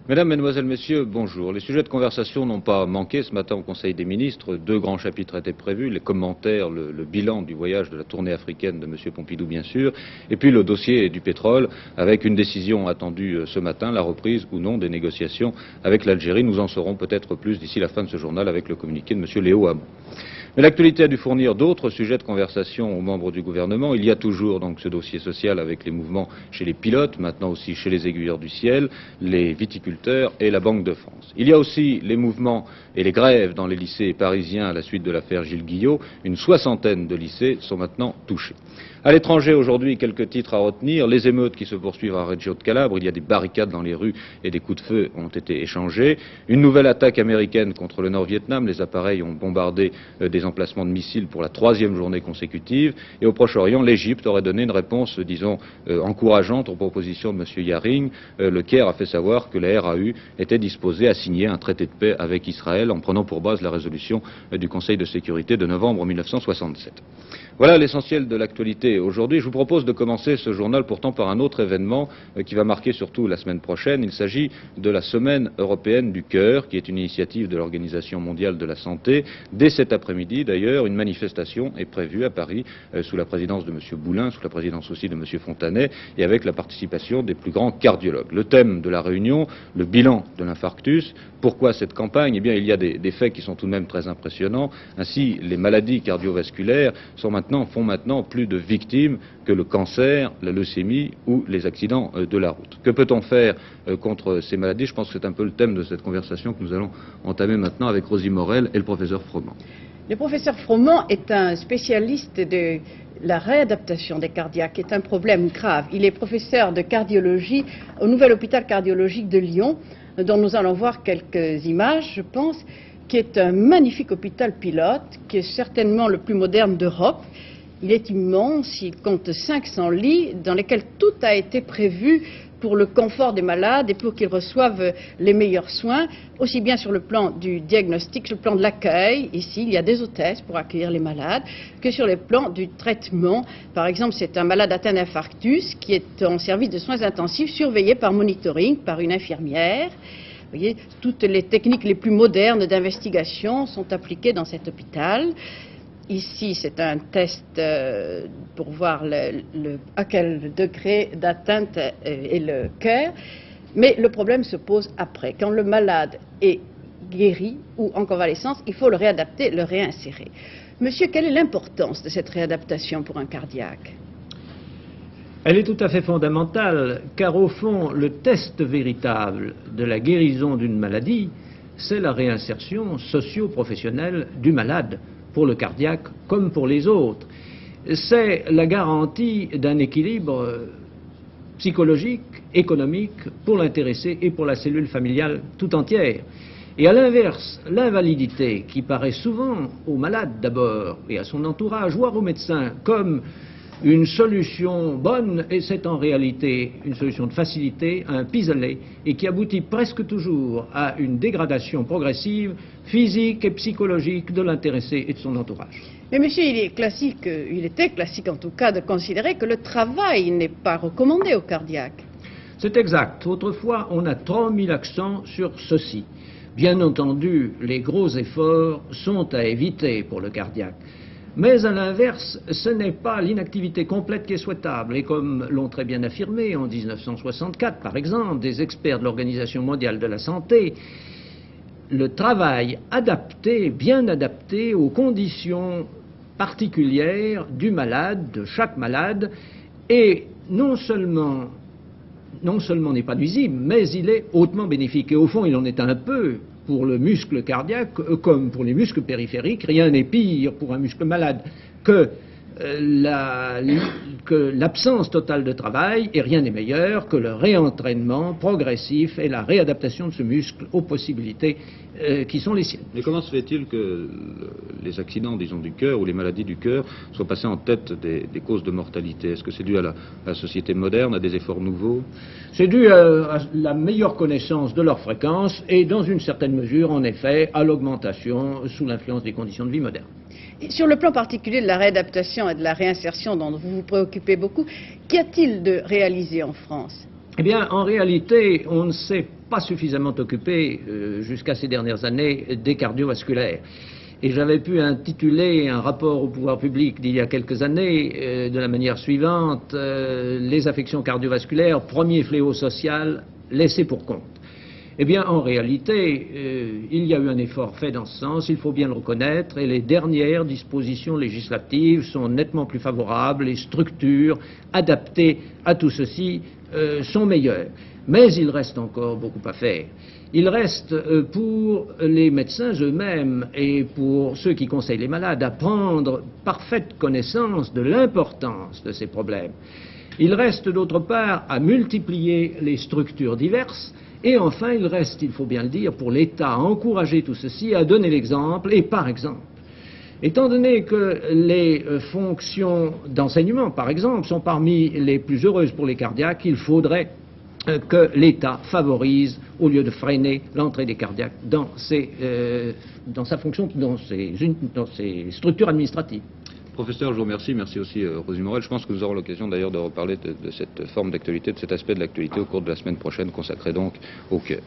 Mesdames, Mesdemoiselles, Messieurs, bonjour. Les sujets de conversation n'ont pas manqué ce matin au Conseil des ministres. Deux grands chapitres étaient prévus, les commentaires, le bilan du voyage de la tournée africaine de M. Pompidou, bien sûr, et puis le dossier du pétrole, avec une décision attendue ce matin, la reprise ou non des négociations avec l'Algérie. Nous en saurons peut-être plus d'ici la fin de ce journal avec le communiqué de M. Léo Hamon. Mais l'actualité a dû fournir d'autres sujets de conversation aux membres du gouvernement. Il y a toujours donc ce dossier social avec les mouvements chez les pilotes, maintenant aussi chez les aiguilleurs du ciel, les viticulteurs et la Banque de France. Il y a aussi les mouvements et les grèves dans les lycées parisiens à la suite de l'affaire Gilles Guillot. Une soixantaine de lycées sont maintenant touchés. À l'étranger, aujourd'hui, quelques titres à retenir. Les émeutes qui se poursuivent à Reggio de Calabre. Il y a des barricades dans les rues et des coups de feu ont été échangés. Une nouvelle attaque américaine contre le Nord-Vietnam. Les appareils ont bombardé des emplacements de missiles pour la troisième journée consécutive. Et au Proche-Orient, l'Égypte aurait donné une réponse, disons, encourageante aux propositions de M. Yaring. Le Caire a fait savoir que la RAU était disposée à signer un traité de paix avec Israël en prenant pour base la résolution du Conseil de sécurité de novembre 1967. Voilà l'essentiel de l'actualité aujourd'hui. Je vous propose de commencer ce journal pourtant par un autre événement qui va marquer surtout la semaine prochaine. Il s'agit de la Semaine européenne du cœur, qui est une initiative de l'Organisation mondiale de la santé. Dès cet après-midi, d'ailleurs, une manifestation est prévue à Paris sous la présidence de M. Boulin, sous la présidence aussi de M. Fontanet, et avec la participation des plus grands cardiologues. Le thème de la réunion, le bilan de l'infarctus. Pourquoi cette campagne? Eh bien, il y a des faits qui sont tout de même très impressionnants. Ainsi, les maladies cardiovasculaires font maintenant plus de victimes que le cancer, la leucémie ou les accidents de la route. Que peut-on faire contre ces maladies? Je pense que c'est un peu le thème de cette conversation que nous allons entamer maintenant avec Rosie Morel et le professeur Froment. Le professeur Froment est un spécialiste de la réadaptation des cardiaques, qui est un problème grave. Il est professeur de cardiologie au nouvel hôpital cardiologique de Lyon, dont nous allons voir quelques images, je pense, qui est un magnifique hôpital pilote, qui est certainement le plus moderne d'Europe. Il est immense, il compte 500 lits dans lesquels tout a été prévu pour le confort des malades et pour qu'ils reçoivent les meilleurs soins, aussi bien sur le plan du diagnostic, sur le plan de l'accueil, ici il y a des hôtesses pour accueillir les malades, que sur le plan du traitement. Par exemple, c'est un malade atteint d'infarctus qui est en service de soins intensifs, surveillé par monitoring, par une infirmière. Vous voyez, toutes les techniques les plus modernes d'investigation sont appliquées dans cet hôpital. Ici, c'est un test pour voir à quel degré d'atteinte est le cœur. Mais le problème se pose après. Quand le malade est guéri ou en convalescence, il faut le réadapter, le réinsérer. Monsieur, quelle est l'importance de cette réadaptation pour un cardiaque? Elle est tout à fait fondamentale, car au fond, le test véritable de la guérison d'une maladie, c'est la réinsertion socio-professionnelle du malade, pour le cardiaque comme pour les autres. C'est la garantie d'un équilibre psychologique, économique, pour l'intéressé et pour la cellule familiale tout entière. Et à l'inverse, l'invalidité, qui paraît souvent au malade d'abord et à son entourage, voire au médecin, comme une solution bonne, et c'est en réalité une solution de facilité, un pis-aller, et qui aboutit presque toujours à une dégradation progressive, physique et psychologique de l'intéressé et de son entourage. Mais monsieur, il était classique en tout cas, de considérer que le travail n'est pas recommandé au cardiaque. C'est exact. Autrefois, on a trop mis l'accent sur ceci. Bien entendu, les gros efforts sont à éviter pour le cardiaque. Mais à l'inverse, ce n'est pas l'inactivité complète qui est souhaitable. Et comme l'ont très bien affirmé en 1964, par exemple, des experts de l'Organisation mondiale de la santé, le travail adapté, bien adapté aux conditions particulières du malade, de chaque malade, et non seulement n'est pas nuisible, mais il est hautement bénéfique. Et au fond, il en est un peu pour le muscle cardiaque comme pour les muscles périphériques. Rien n'est pire pour un muscle malade que l'absence totale de travail, et rien n'est meilleur que le réentraînement progressif et la réadaptation de ce muscle aux possibilités qui sont les siennes. Mais comment se fait-il que les accidents, disons, du cœur ou les maladies du cœur soient passés en tête des causes de mortalité? Est-ce que c'est dû à la société moderne, à des efforts nouveaux? C'est dû à la meilleure connaissance de leur fréquence et, dans une certaine mesure, en effet, à l'augmentation sous l'influence des conditions de vie modernes. Et sur le plan particulier de la réadaptation et de la réinsertion dont vous vous préoccupez beaucoup, qu'y a-t-il de réalisé en France? Eh bien, en réalité, on ne s'est pas suffisamment occupé, jusqu'à ces dernières années, des cardiovasculaires. Et j'avais pu intituler un rapport au pouvoir public d'il y a quelques années de la manière suivante, les affections cardiovasculaires, premier fléau social, laissé pour compte. Eh bien, en réalité, il y a eu un effort fait dans ce sens, il faut bien le reconnaître, et les dernières dispositions législatives sont nettement plus favorables, les structures adaptées à tout ceci sont meilleures. Mais il reste encore beaucoup à faire. Il reste pour les médecins eux-mêmes et pour ceux qui conseillent les malades à prendre parfaite connaissance de l'importance de ces problèmes. Il reste d'autre part à multiplier les structures diverses. Et enfin, il reste, il faut bien le dire, pour l'État à encourager tout ceci, à donner l'exemple. Et par exemple, étant donné que les fonctions d'enseignement, par exemple, sont parmi les plus heureuses pour les cardiaques, il faudrait que l'État favorise, au lieu de freiner l'entrée des cardiaques dans sa fonction, dans ses structures administratives. Professeur, je vous remercie. Merci aussi, Rosy Morel. Je pense que nous aurons l'occasion d'ailleurs de reparler de cette forme d'actualité, de cet aspect de l'actualité au cours de la semaine prochaine, consacrée donc au cœur.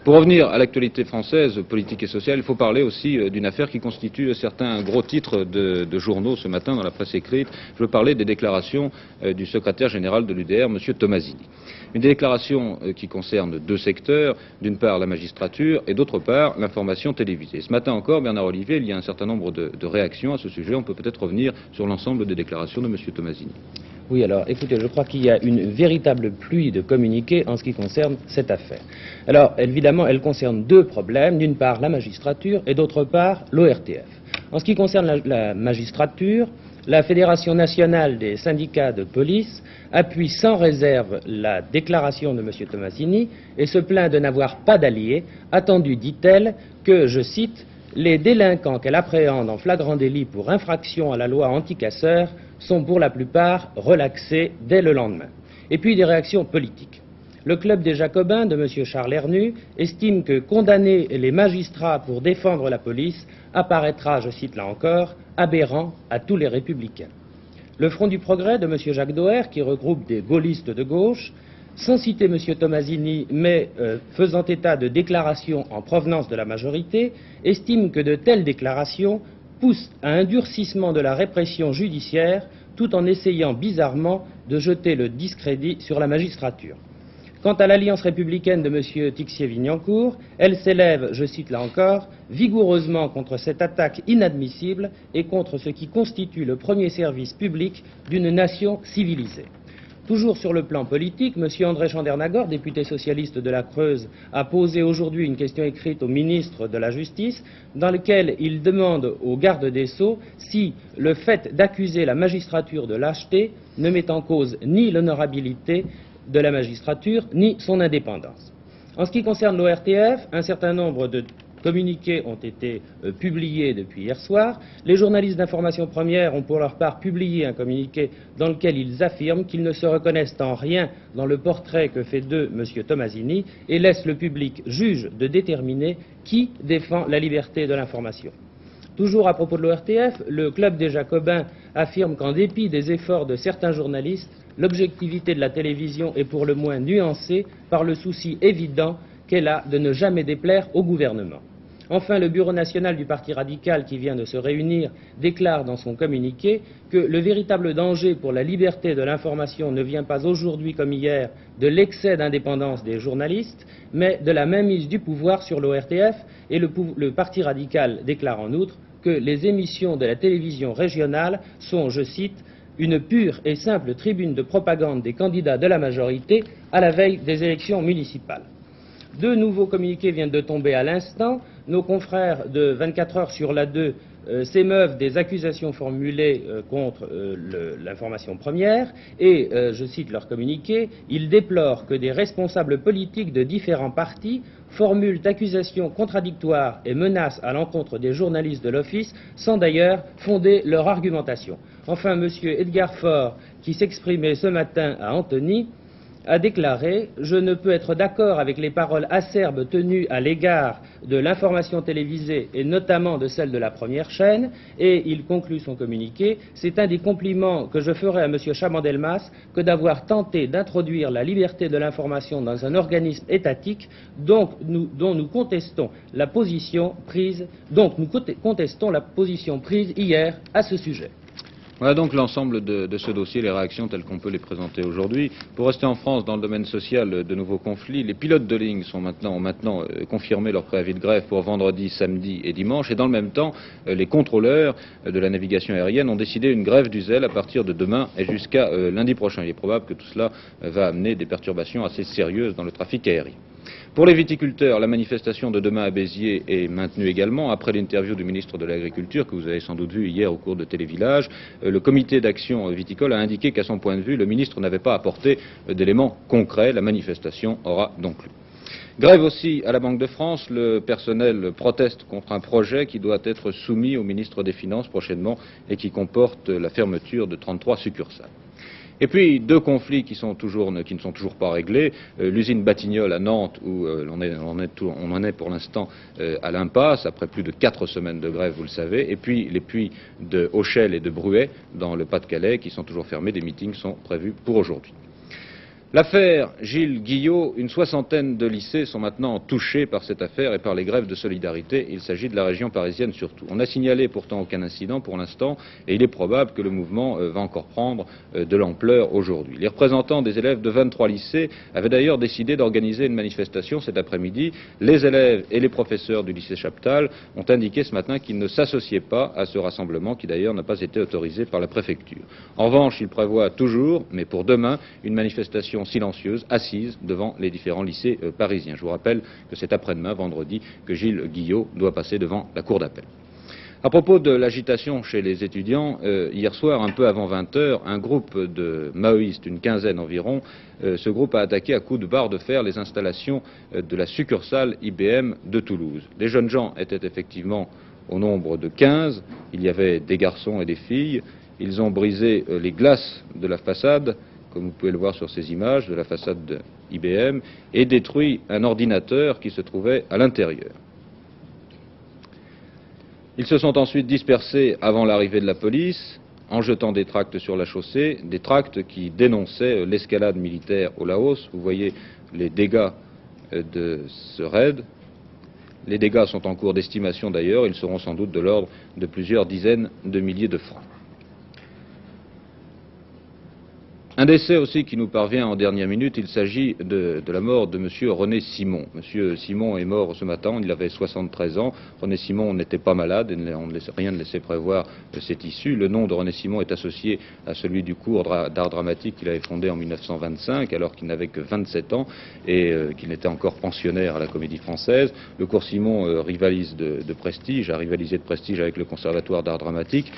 Pour revenir à l'actualité française, politique et sociale, il faut parler aussi d'une affaire qui constitue certains gros titres de journaux ce matin dans la presse écrite. Je veux parler des déclarations du secrétaire général de l'UDR, M. Tomasini. Une déclaration qui concerne deux secteurs, d'une part la magistrature et d'autre part l'information télévisée. Ce matin encore, Bernard Olivier, il y a un certain nombre de réactions à ce sujet. On peut peut-être revenir sur l'ensemble des déclarations de M. Tomasini. Oui, alors écoutez, je crois qu'il y a une véritable pluie de communiqués en ce qui concerne cette affaire. Alors évidemment, elle concerne deux problèmes, d'une part la magistrature et d'autre part l'ORTF. En ce qui concerne la magistrature, la Fédération nationale des syndicats de police appuie sans réserve la déclaration de M. Tomasini et se plaint de n'avoir pas d'alliés, attendu, dit-elle, que, je cite, « les délinquants qu'elle appréhende en flagrant délit pour infraction à la loi anti-casseurs sont pour la plupart relaxés dès le lendemain ». Et puis des réactions politiques. Le club des Jacobins de M. Charles Hernu estime que condamner les magistrats pour défendre la police apparaîtra, je cite là encore, aberrant à tous les républicains. Le Front du Progrès de M. Jacques Doher, qui regroupe des gaullistes de gauche, sans citer M. Tomasini, mais faisant état de déclarations en provenance de la majorité, estime que de telles déclarations poussent à un durcissement de la répression judiciaire tout en essayant bizarrement de jeter le discrédit sur la magistrature. Quant à l'Alliance républicaine de M. Tixier-Vignancourt, elle s'élève, je cite là encore, vigoureusement contre cette attaque inadmissible et contre ce qui constitue le premier service public d'une nation civilisée. Toujours sur le plan politique, M. André Chandernagor, député socialiste de la Creuse, a posé aujourd'hui une question écrite au ministre de la Justice dans laquelle il demande au garde des Sceaux si le fait d'accuser la magistrature de lâcheté ne met en cause ni l'honorabilité de la magistrature, ni son indépendance. En ce qui concerne l'ORTF, un certain nombre de communiqués ont été publiés depuis hier soir. Les journalistes d'information première ont pour leur part publié un communiqué dans lequel ils affirment qu'ils ne se reconnaissent en rien dans le portrait que fait d'eux M. Tomasini et laissent le public juge de déterminer qui défend la liberté de l'information. Toujours à propos de l'ORTF, le club des Jacobins affirme qu'en dépit des efforts de certains journalistes, l'objectivité de la télévision est pour le moins nuancée par le souci évident qu'elle a de ne jamais déplaire au gouvernement. Enfin, le Bureau national du Parti radical, qui vient de se réunir, déclare dans son communiqué que le véritable danger pour la liberté de l'information ne vient pas aujourd'hui comme hier de l'excès d'indépendance des journalistes, mais de la mainmise du pouvoir sur l'ORTF, et le Parti radical déclare en outre que les émissions de la télévision régionale sont, je cite, une pure et simple tribune de propagande des candidats de la majorité à la veille des élections municipales. Deux nouveaux communiqués viennent de tomber à l'instant. Nos confrères de 24 heures sur la 2 s'émeuvent des accusations formulées contre l'information première et, je cite leur communiqué, ils déplorent que des responsables politiques de différents partis formulent accusations contradictoires et menaces à l'encontre des journalistes de l'Office sans d'ailleurs fonder leur argumentation. Enfin, M. Edgar Faure, qui s'exprimait ce matin à Antony, a déclaré « Je ne peux être d'accord avec les paroles acerbes tenues à l'égard de l'information télévisée et notamment de celle de la première chaîne » et il conclut son communiqué « C'est un des compliments que je ferai à M. Chaban-Delmas que d'avoir tenté d'introduire la liberté de l'information dans un organisme étatique dont nous contestons la position prise hier à ce sujet. » Voilà donc l'ensemble de ce dossier, les réactions telles qu'on peut les présenter aujourd'hui. Pour rester en France, dans le domaine social, de nouveaux conflits. Les pilotes de ligne ont maintenant confirmé leur préavis de grève pour vendredi, samedi et dimanche. Et dans le même temps, les contrôleurs de la navigation aérienne ont décidé une grève du zèle à partir de demain et jusqu'à lundi prochain. Il est probable que tout cela va amener des perturbations assez sérieuses dans le trafic aérien. Pour les viticulteurs, la manifestation de demain à Béziers est maintenue également. Après l'interview du ministre de l'Agriculture, que vous avez sans doute vu hier au cours de Télévillage, le comité d'action viticole a indiqué qu'à son point de vue, le ministre n'avait pas apporté d'éléments concrets. La manifestation aura donc lieu. Grève aussi à la Banque de France. Le personnel proteste contre un projet qui doit être soumis au ministre des Finances prochainement et qui comporte la fermeture de 33 succursales. Et puis deux conflits qui ne sont toujours pas réglés. L'usine Batignolles à Nantes, où on en est pour l'instant à l'impasse, après plus de 4 semaines de grève, vous le savez. Et puis les puits de Auchel et de Bruay, dans le Pas-de-Calais, qui sont toujours fermés. Des meetings sont prévus pour aujourd'hui. L'affaire Gilles Guillot, une soixantaine de lycées sont maintenant touchés par cette affaire et par les grèves de solidarité. Il s'agit de la région parisienne surtout. On n'a signalé pourtant aucun incident pour l'instant et il est probable que le mouvement va encore prendre de l'ampleur aujourd'hui. Les représentants des élèves de 23 lycées avaient d'ailleurs décidé d'organiser une manifestation cet après-midi. Les élèves et les professeurs du lycée Chaptal ont indiqué ce matin qu'ils ne s'associaient pas à ce rassemblement qui d'ailleurs n'a pas été autorisé par la préfecture. En revanche, ils prévoient toujours, mais pour demain, une manifestation silencieuse, assise devant les différents lycées parisiens. Je vous rappelle que c'est après-demain, vendredi, que Gilles Guillot doit passer devant la cour d'appel. À propos de l'agitation chez les étudiants, hier soir, un peu avant 20h, un groupe de maoïstes, une quinzaine environ, ce groupe a attaqué à coups de barre de fer les installations de la succursale IBM de Toulouse. Les jeunes gens étaient effectivement au nombre de 15, il y avait des garçons et des filles, ils ont brisé les glaces de la façade, comme vous pouvez le voir sur ces images, de la façade de IBM, et détruit un ordinateur qui se trouvait à l'intérieur. Ils se sont ensuite dispersés avant l'arrivée de la police, en jetant des tracts sur la chaussée, des tracts qui dénonçaient l'escalade militaire au Laos. Vous voyez les dégâts de ce raid. Les dégâts sont en cours d'estimation d'ailleurs, ils seront sans doute de l'ordre de plusieurs dizaines de milliers de francs. Un décès aussi qui nous parvient en dernière minute, il s'agit de la mort de M. René Simon. M. Simon est mort ce matin, il avait 73 ans. René Simon n'était pas malade, et rien ne laissait prévoir cette issue. Le nom de René Simon est associé à celui du cours d'art dramatique qu'il avait fondé en 1925, alors qu'il n'avait que 27 ans et qu'il était encore pensionnaire à la Comédie Française. Le cours Simon rivalise de prestige, a rivalisé de prestige avec le Conservatoire d'art dramatique,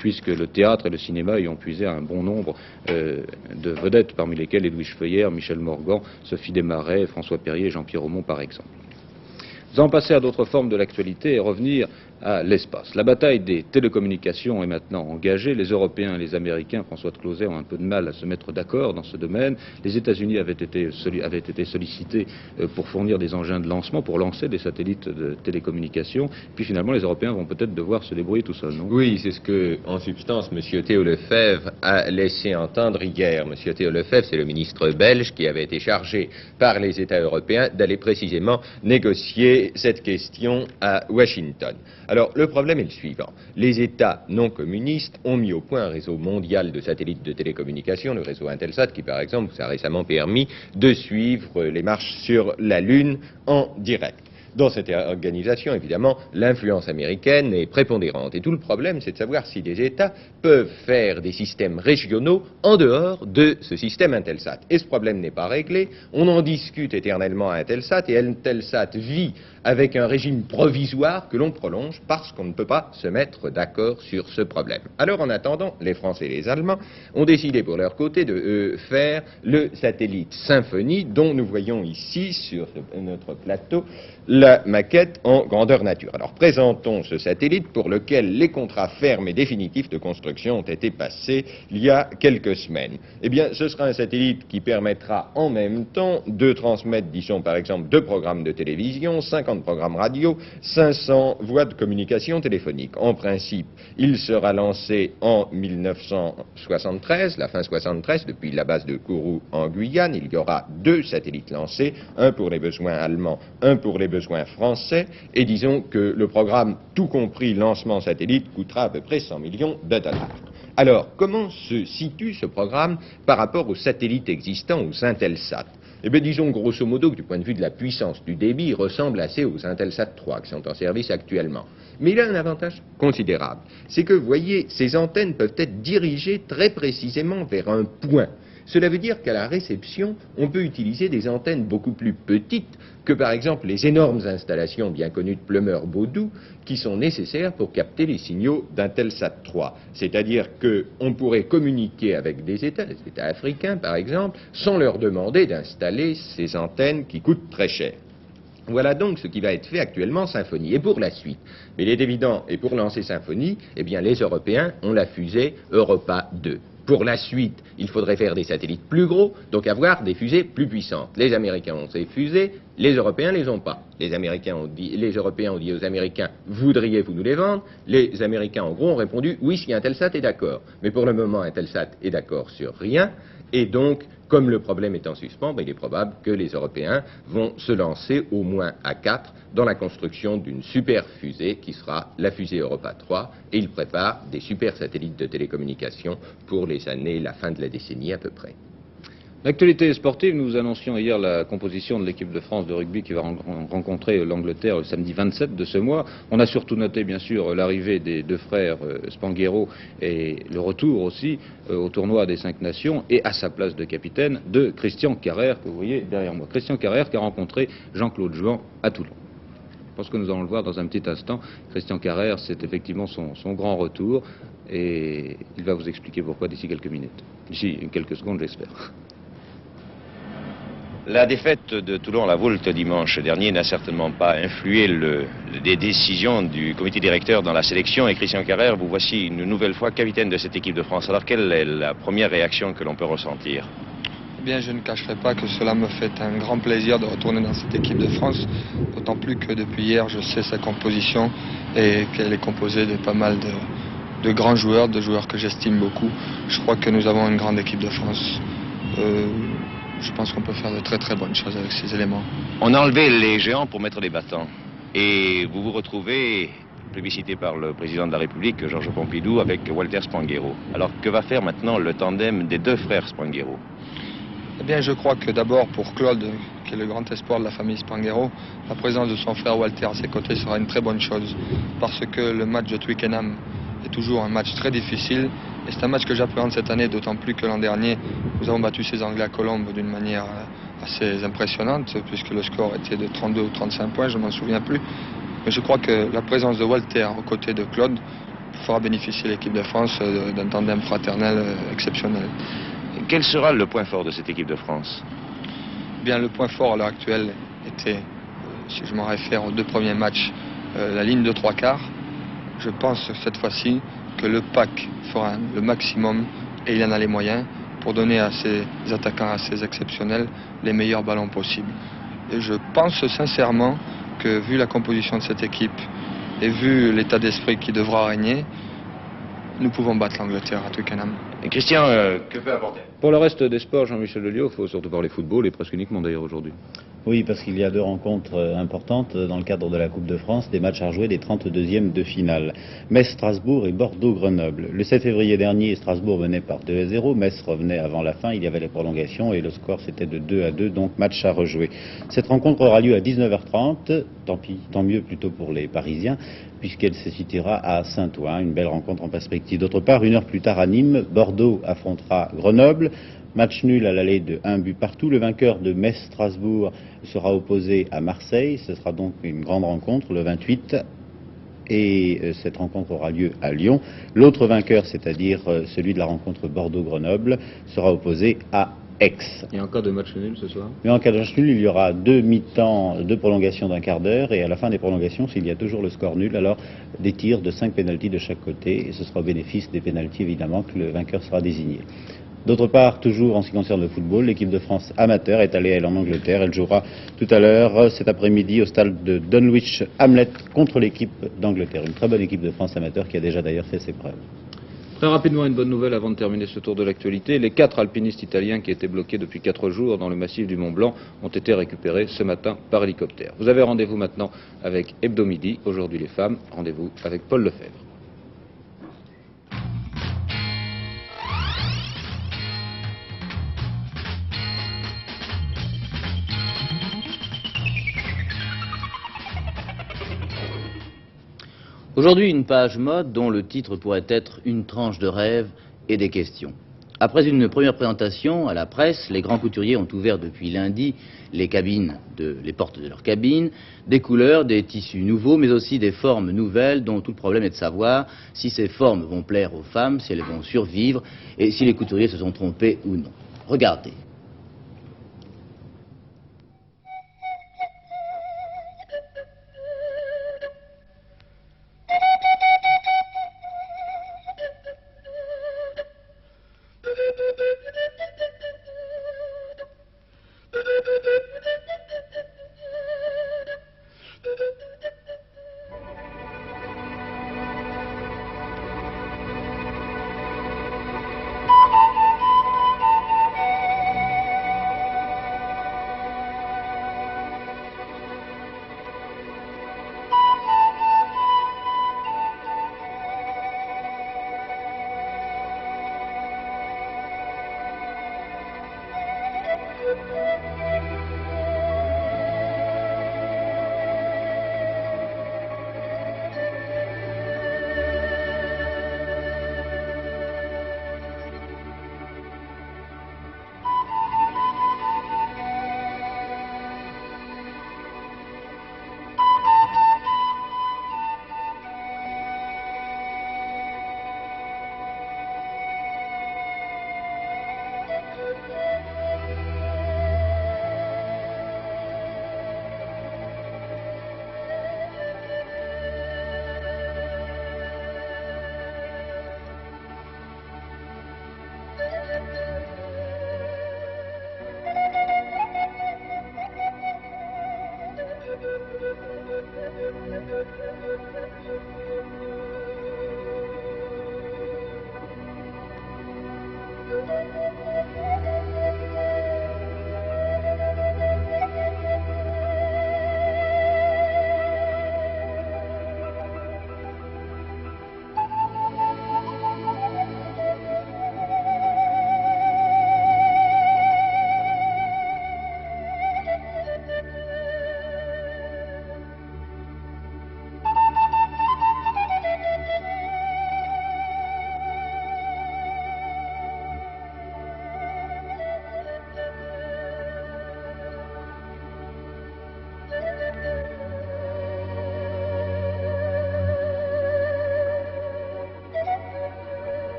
puisque le théâtre et le cinéma y ont puisé un bon nombre de vedettes, parmi lesquelles Edwige Feuillère, Michel Morgan, Sophie Desmarais, François Perrier et Jean-Pierre Aumont par exemple. Nous allons passer à d'autres formes de l'actualité et revenir à l'espace. La bataille des télécommunications est maintenant engagée. Les Européens et les Américains, François de Closet, ont un peu de mal à se mettre d'accord dans ce domaine. Les États-Unis avaient été sollicités pour fournir des engins de lancement, pour lancer des satellites de télécommunications. Puis finalement, les Européens vont peut-être devoir se débrouiller tout seuls, non? Oui, c'est ce que, en substance, M. Théo Lefebvre a laissé entendre hier. M. Théo Lefebvre, c'est le ministre belge qui avait été chargé par les États européens d'aller précisément négocier cette question à Washington. Alors, le problème est le suivant. Les États non communistes ont mis au point un réseau mondial de satellites de télécommunications, le réseau Intelsat, qui, par exemple, vous a récemment permis de suivre les marches sur la Lune en direct. Dans cette organisation, évidemment, l'influence américaine est prépondérante. Et tout le problème, c'est de savoir si les États peuvent faire des systèmes régionaux en dehors de ce système Intelsat. Et ce problème n'est pas réglé. On en discute éternellement à Intelsat, et Intelsat vit avec un régime provisoire que l'on prolonge parce qu'on ne peut pas se mettre d'accord sur ce problème. Alors en attendant, les Français et les Allemands ont décidé pour leur côté de faire le satellite Symphonie, dont nous voyons ici sur notre plateau la maquette en grandeur nature. Alors présentons ce satellite pour lequel les contrats fermes et définitifs de construction ont été passés il y a quelques semaines. Eh bien, ce sera un satellite qui permettra en même temps de transmettre, disons par exemple, 2 programmes de télévision, 50 programmes radio, 500 voies de communication téléphonique. En principe, il sera lancé en 1973, la fin 73, depuis la base de Kourou en Guyane. Il y aura 2 satellites lancés, un pour les besoins allemands, un pour les besoins français, et disons que le programme, tout compris lancement satellite, coûtera à peu près 100 millions de dollars. Alors, comment se situe ce programme par rapport aux satellites existants, aux Intelsat? Eh bien, disons grosso modo que du point de vue de la puissance du débit, il ressemble assez aux Intelsat 3 qui sont en service actuellement. Mais il a un avantage considérable, c'est que, vous voyez, ces antennes peuvent être dirigées très précisément vers un point. Cela veut dire qu'à la réception, on peut utiliser des antennes beaucoup plus petites que par exemple les énormes installations bien connues de Plumeur-Baudou qui sont nécessaires pour capter les signaux d'Intelsat 3. C'est-à-dire qu'on pourrait communiquer avec des États, les États africains par exemple, sans leur demander d'installer ces antennes qui coûtent très cher. Voilà donc ce qui va être fait actuellement Symphonie. Et pour la suite, mais il est évident, et pour lancer Symphonie, eh bien les Européens ont la fusée Europa 2. Pour la suite, il faudrait faire des satellites plus gros, donc avoir des fusées plus puissantes. Les Américains ont ces fusées, les Européens ne les ont pas. Les Européens ont dit aux Américains, voudriez-vous nous les vendre? Les Américains, en gros, ont répondu, oui, si Intelsat est d'accord. Mais pour le moment, Intelsat est d'accord sur rien, et donc, comme le problème est en suspens, il est probable que les Européens vont se lancer au moins à 4 dans la construction d'une super fusée qui sera la fusée Europa 3, et ils préparent des super satellites de télécommunication pour les années, la fin de la décennie à peu près. L'actualité sportive, nous annoncions hier la composition de l'équipe de France de rugby qui va rencontrer l'Angleterre le samedi 27 de ce mois. On a surtout noté, bien sûr, l'arrivée des 2 frères Spanghero et le retour aussi au tournoi des 5 nations et à sa place de capitaine de Christian Carrère, que vous voyez derrière moi. Christian Carrère qui a rencontré Jean-Claude Jouan à Toulon. Je pense que nous allons le voir dans un petit instant. Christian Carrère, c'est effectivement son grand retour et il va vous expliquer pourquoi d'ici quelques minutes. D'ici quelques secondes, j'espère. La défaite de Toulon-la-Voulte dimanche dernier n'a certainement pas influé les décisions du comité directeur dans la sélection. Et Christian Carrère, vous voici une nouvelle fois capitaine de cette équipe de France. Alors quelle est la première réaction que l'on peut ressentir? Eh bien, je ne cacherai pas que cela me fait un grand plaisir de retourner dans cette équipe de France, d'autant plus que depuis hier, je sais sa composition et qu'elle est composée de pas mal de grands joueurs, de joueurs que j'estime beaucoup. Je crois que nous avons une grande équipe de France. Je pense qu'on peut faire de très très bonnes choses avec ces éléments. On a enlevé les géants pour mettre les battants. Et vous vous retrouvez plébiscité par le président de la République, Georges Pompidou, avec Walter Spanghero. Alors que va faire maintenant le tandem des 2 frères Spanghero? Eh bien, je crois que d'abord pour Claude, qui est le grand espoir de la famille Spanghero, la présence de son frère Walter à ses côtés sera une très bonne chose. Parce que le match de Twickenham est toujours un match très difficile. Et c'est un match que j'appréhende cette année, d'autant plus que l'an dernier, nous avons battu ces Anglais à Colombes d'une manière assez impressionnante, puisque le score était de 32 ou 35 points, je ne m'en souviens plus. Mais je crois que la présence de Walter aux côtés de Claude fera bénéficier l'équipe de France d'un tandem fraternel exceptionnel. Quel sera le point fort de cette équipe de France? Bien, le point fort à l'heure actuelle était, si je m'en réfère aux 2 premiers matchs, la ligne de 3 quarts. Je pense cette fois-ci que le PAC fera le maximum, et il en a les moyens, pour donner à ses attaquants assez exceptionnels les meilleurs ballons possibles. Et je pense sincèrement que, vu la composition de cette équipe et vu l'état d'esprit qui devra régner, nous pouvons battre l'Angleterre à Twickenham. Et Christian, que peut apporter? Pour le reste des sports, Jean-Michel Lelio, il faut surtout parler football et presque uniquement d'ailleurs aujourd'hui. Oui, parce qu'il y a 2 rencontres importantes dans le cadre de la Coupe de France, des matchs à rejouer, des 32e de finale. Metz-Strasbourg et Bordeaux-Grenoble. Le 7 février dernier, Strasbourg menait par 2-0, Metz revenait avant la fin, il y avait les prolongations et le score c'était de 2-2, donc match à rejouer. Cette rencontre aura lieu à 19h30, tant mieux plutôt pour les Parisiens, puisqu'elle se situera à Saint-Ouen, une belle rencontre en perspective. D'autre part, 1 heure plus tard à Nîmes, Bordeaux affrontera Grenoble. Match nul à l'aller de 1 but partout. Le vainqueur de Metz-Strasbourg sera opposé à Marseille. Ce sera donc une grande rencontre le 28. Et cette rencontre aura lieu à Lyon. L'autre vainqueur, c'est-à-dire celui de la rencontre Bordeaux-Grenoble, sera opposé à Aix. Et en cas de match nul ce soir? Mais en cas de match nul, il y aura 2 mi-temps, 2 prolongations d'1 quart d'heure, et à la fin des prolongations, s'il y a toujours le score nul, alors des tirs de 5 pénaltys de chaque côté, et ce sera au bénéfice des pénaltys évidemment que le vainqueur sera désigné. D'autre part, toujours en ce qui concerne le football, l'équipe de France amateur est allée, elle, en Angleterre. Elle jouera tout à l'heure, cet après-midi, au stade de Dunwich Hamlet contre l'équipe d'Angleterre. Une très bonne équipe de France amateur qui a déjà d'ailleurs fait ses preuves. Très rapidement, une bonne nouvelle avant de terminer ce tour de l'actualité. Les 4 alpinistes italiens qui étaient bloqués depuis 4 jours dans le massif du Mont Blanc ont été récupérés ce matin par hélicoptère. Vous avez rendez-vous maintenant avec Hebdo Midi, aujourd'hui les femmes. Rendez-vous avec Paul Lefebvre. Aujourd'hui, une page mode dont le titre pourrait être une tranche de rêve et des questions. Après une première présentation à la presse, les grands couturiers ont ouvert depuis lundi les portes de leurs cabines, des couleurs, des tissus nouveaux, mais aussi des formes nouvelles dont tout le problème est de savoir si ces formes vont plaire aux femmes, si elles vont survivre et si les couturiers se sont trompés ou non. Regardez.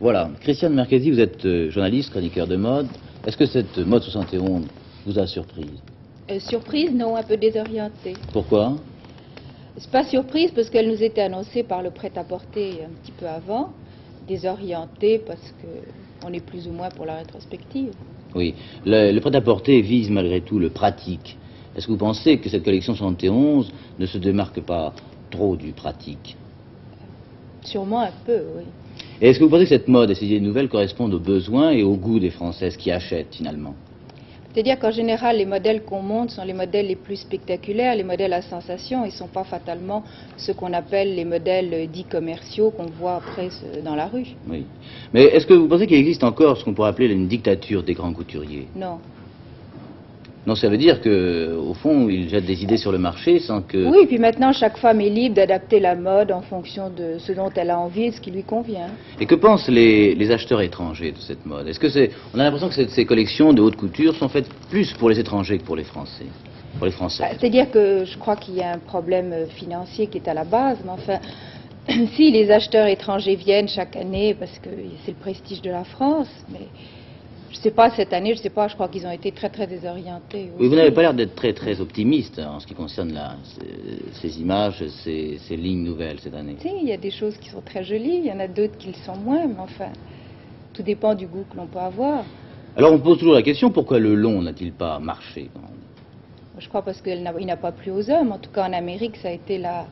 Voilà. Christiane Merchési, vous êtes journaliste, chroniqueur de mode. Est-ce que cette mode 71 vous a surprise? Surprise, non, un peu désorientée. Pourquoi? C'est pas surprise parce qu'elle nous était annoncée par le prêt-à-porter un petit peu avant. Désorientée parce qu'on est plus ou moins pour la rétrospective. Oui. Le prêt-à-porter vise malgré tout le pratique. Est-ce que vous pensez que cette collection 71 ne se démarque pas trop du pratique? Sûrement un peu, oui. Et est-ce que vous pensez que cette mode et ces idées nouvelles correspondent aux besoins et aux goûts des Françaises qui achètent finalement? C'est-à-dire qu'en général, les modèles qu'on monte sont les modèles les plus spectaculaires, les modèles à sensation, et ne sont pas fatalement ce qu'on appelle les modèles dits commerciaux qu'on voit après dans la rue. Oui. Mais est-ce que vous pensez qu'il existe encore ce qu'on pourrait appeler une dictature des grands couturiers? Non. Non, ça veut dire qu'au fond, ils jettent des idées sur le marché sans que... Oui, puis maintenant, chaque femme est libre d'adapter la mode en fonction de ce dont elle a envie et de ce qui lui convient. Et que pensent les acheteurs étrangers de cette mode? Est-ce que on a l'impression que ces collections de haute couture sont faites plus pour les étrangers que pour les Français, pour les Français? C'est-à-dire que je crois qu'il y a un problème financier qui est à la base, mais enfin, si les acheteurs étrangers viennent chaque année, parce que c'est le prestige de la France, mais... Je ne sais pas, cette année, je ne sais pas, je crois qu'ils ont été très très désorientés. Oui, vous n'avez pas l'air d'être très très optimiste en ce qui concerne ces images, ces lignes nouvelles cette année. Si, il y a des choses qui sont très jolies, il y en a d'autres qui le sont moins, mais enfin, tout dépend du goût que l'on peut avoir. Alors on pose toujours la question, pourquoi le long n'a-t-il pas marché? Je crois parce qu'il n'a pas plu aux hommes, en tout cas en Amérique, ça a été la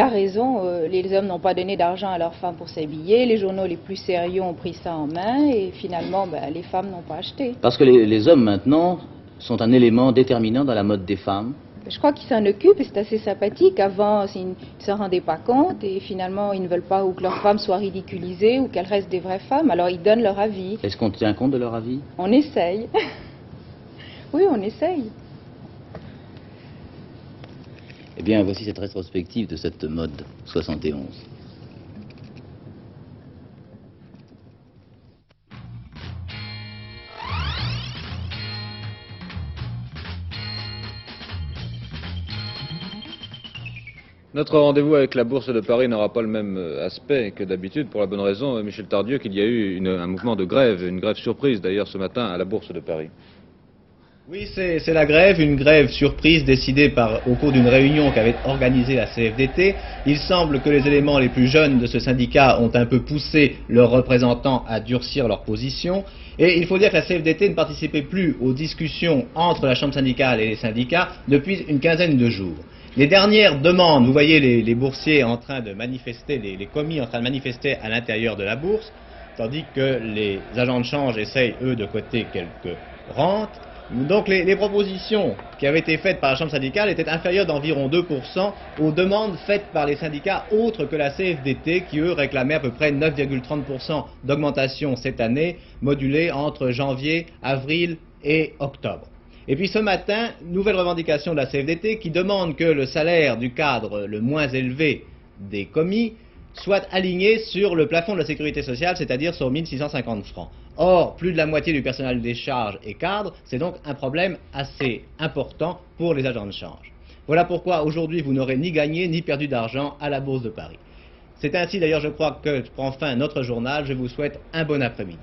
raison, les hommes n'ont pas donné d'argent à leurs femmes pour s'habiller, les journaux les plus sérieux ont pris ça en main et finalement les femmes n'ont pas acheté. Parce que les hommes maintenant sont un élément déterminant dans la mode des femmes? Je crois qu'ils s'en occupent et c'est assez sympathique. Avant, ils ne s'en rendaient pas compte et finalement ils ne veulent pas ou que leurs femmes soient ridiculisées ou qu'elles restent des vraies femmes, alors ils donnent leur avis. Est-ce qu'on tient compte de leur avis? On essaye. Oui, on essaye. Eh bien, voici cette rétrospective de cette mode 71. Notre rendez-vous avec la Bourse de Paris n'aura pas le même aspect que d'habitude, pour la bonne raison, Michel Tardieu, qu'il y a eu un mouvement de grève, une grève surprise d'ailleurs ce matin à la Bourse de Paris. Oui, c'est la grève, une grève surprise décidée au cours d'une réunion qu'avait organisée la CFDT. Il semble que les éléments les plus jeunes de ce syndicat ont un peu poussé leurs représentants à durcir leur position. Et il faut dire que la CFDT ne participait plus aux discussions entre la Chambre syndicale et les syndicats depuis une quinzaine de jours. Les dernières demandes, vous voyez les boursiers en train de manifester, les commis en train de manifester à l'intérieur de la bourse, tandis que les agents de change essayent, eux, de coter quelques rentes. Donc les propositions qui avaient été faites par la Chambre syndicale étaient inférieures d'environ 2% aux demandes faites par les syndicats autres que la CFDT qui, eux, réclamaient à peu près 9,30% d'augmentation cette année, modulée entre janvier, avril et octobre. Et puis ce matin, nouvelle revendication de la CFDT qui demande que le salaire du cadre le moins élevé des commis soit aligné sur le plafond de la sécurité sociale, c'est-à-dire sur 1650 francs. Or, plus de la moitié du personnel des charges est cadre, c'est donc un problème assez important pour les agents de change. Voilà pourquoi aujourd'hui vous n'aurez ni gagné ni perdu d'argent à la Bourse de Paris. C'est ainsi d'ailleurs, je crois, que prend fin notre journal. Je vous souhaite un bon après-midi.